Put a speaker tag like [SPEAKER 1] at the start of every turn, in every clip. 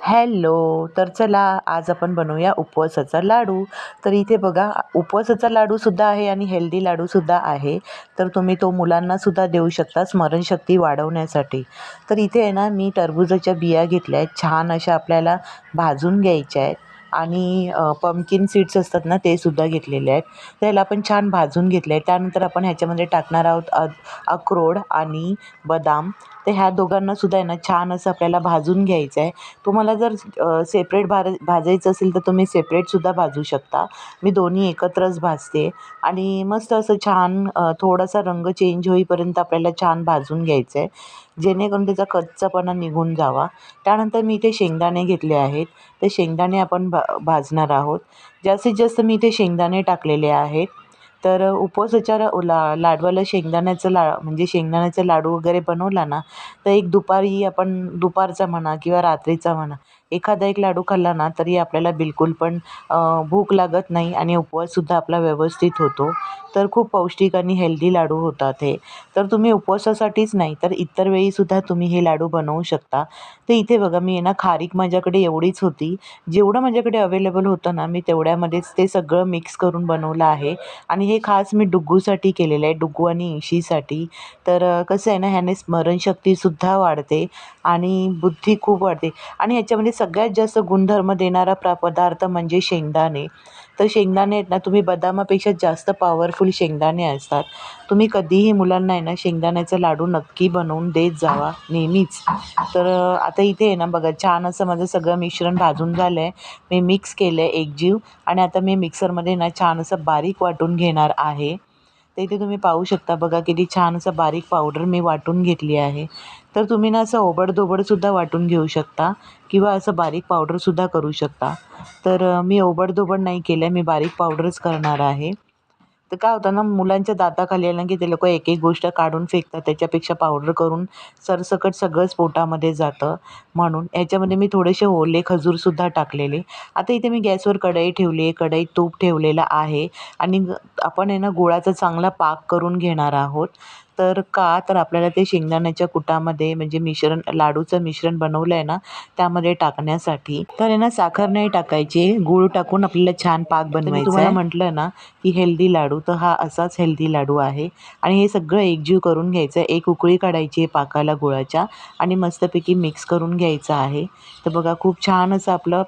[SPEAKER 1] Hello. तर चला आज आपण बनवूया उपवासाचा लाडू. तर इथे बघा उपवासाचा लाडूसुद्धा आहे आणि हेल्दी लाडूसुद्धा आहे. तर तुम्ही तो मुलांनासुद्धा देऊ शकता स्मरणशक्ती वाढवण्यासाठी. तर इथे आहे ना मी टरबूजाच्या बिया घेतल्या आहेत. छान अशा आपल्याला भाजून घ्यायच्या आहेत आणि पंपकिन सीड्स असतात ना ते सुद्धा घेतलेले आहेत. त्याला आपण छान भाजून घेतले आहे. त्यानंतर आपण ह्याच्यामध्ये टाकणार आहोत अक्रोड आणि बदाम. तर ह्या दोघांनासुद्धा आहे ना छान असं आपल्याला भाजून घ्यायचं आहे. तुम्हाला जर सेपरेट भाजायचं असेल तर तुम्ही सेपरेटसुद्धा भाजू शकता. मी दोन्ही एकत्रच भाजते आणि मस्त असं छान थोडासा रंग चेंज होईपर्यंत आपल्याला छान भाजून घ्यायचं आहे, जेणेकरून त्याचा कच्चापणा निघून जावा. त्यानंतर मी इथे शेंगदाणे घेतले आहेत. ते शेंगदाणे आपण भाजणार आहोत. जास्तीत जास्त मी इथे शेंगदाणे टाकलेले आहेत. तर उपवासाच्या लाडवाला शेंगदाण्याचं म्हणजे शेंगदाण्याचा लाडू वगैरे बनवला ना, तर एक दुपारी आपण दुपारचा म्हणा किंवा रात्रीचा म्हणा एखादा एक लाडू खाल्ला ना तरी आपल्याला बिलकुल पण भूक लागत नाही आणि उपवाससुद्धा आपला व्यवस्थित होतो. तर खूप पौष्टिक आणि हेल्दी लाडू होतात हे. तर तुम्ही उपवासासाठीच नाही तर इतर वेळीसुद्धा तुम्ही हे लाडू बनवू शकता. तर इथे बघा मी आहे ना खारीक माझ्याकडे एवढीच होती. जेवढं माझ्याकडे अवेलेबल होतं ना मी तेवढ्यामध्येच ते सगळं मिक्स करून बनवलं आहे आणि हे खास मी डुग्गूसाठी केलेलं आहे, डुग्गू आणि इशीसाठी. तर कसं आहे ना ह्याने स्मरणशक्तीसुद्धा वाढते आणि बुद्धी खूप वाढते आणि ह्याच्यामध्ये सगळ्यात जास्त गुणधर्म देणारा पदार्थ म्हणजे शेंगदाणे. तर शेंगदाणे आहेत ना तुम्ही बदामापेक्षा जास्त पॉवरफुल शेंगदाणे असतात. तुम्ही कधीही मुलांना आहे ना शेंगदाण्याचा लाडू नक्की बनवून देत जावा नेहमीच. तर आता इथे आहे ना बघा छान असं माझं सगळं मिश्रण भाजून झालं आहे. मी मिक्स केलं आहे एकजीव आणि आता मी मिक्सरमध्ये ना छान असं बारीक वाटून घेणार आहे. तर इथे तुम्ही पाहू शकता बघा किती छान असं बारीक पावडर मी वाटून घेतली आहे. तर तुम्ही ना असं ओबडधोबडसुद्धा वाटून घेऊ शकता किंवा असं बारीक पावडरसुद्धा करू शकता. तर मी ओबडधोबड नाही केलं आहे, मी बारीक पावडरच करणार आहे. तर काय होतं ना मुलांच्या दाताखाली आलं की ते लोकं एक एक गोष्ट काढून फेकतात, त्याच्यापेक्षा पावडर करून सरसकट सगळंच पोटामध्ये जातं. म्हणून ह्याच्यामध्ये मी थोडेसे ओले खजूरसुद्धा टाकलेले. आता इथे मी गॅसवर कढई ठेवली आहे, कढईत तूप ठेवलेलं आहे आणि आपण आहे ना गुळाचा चांगला पाक करून घेणार आहोत. तर आपल्याला ते शेंगदाण्याच्या कुटामध्ये म्हणजे लाडूचं मिश्रण बनवलं आहे ना त्यामध्ये टाकण्यासाठी. तर आहे ना साखर नाही टाकायची, गूळ टाकून आपल्याला छान पाक बनवायचा आहे. मी तुम्हाला म्हटलं ना की हेल्दी लाडू, तर हा असाच हेल्दी लाडू आहे आणि हे सगळं एकजीव करून घ्यायचं आहे. एक उकळी काढायची आहे पाकाला गुळाच्या आणि मस्तपैकी मिक्स करून घ्यायचं आहे. तर बघा खूप छान असं आपलं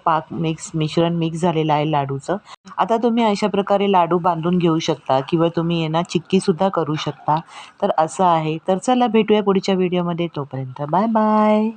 [SPEAKER 1] मिश्रण मिक्स झालेलं आहे लाडूचं. आता तुम्ही अशा प्रकारे लाडू बांधून घेऊ शकता किंवा तुम्ही आहे ना चिक्कीसुद्धा करू शकता. तर असं आहे. तर चला भेटूया पुढच्या व्हिडिओमध्ये. तोपर्यंत बाय बाय.